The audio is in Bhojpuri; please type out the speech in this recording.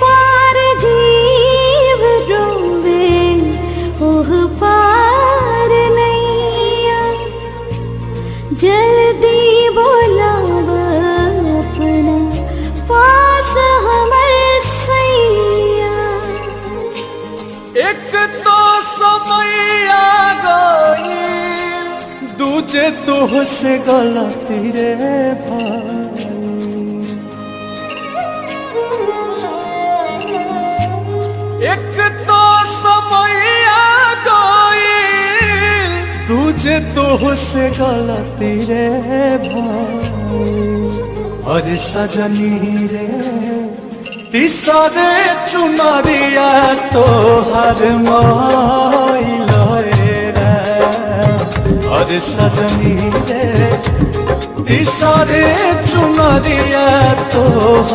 पार जीव रोवे ओह पार नैया। जल्दी बोलाव अपना पास हमर सैया। एक तो समय आ गइल, दूजे तुहसे गलती रे भाई। एक तो समय आ गइल, दूजे तुहसे गलती रे भाई। और सजनी रे तीसरे चुनरिया तोहर माइल रे। और सजनी रे तीसरे चुनरिया तोहर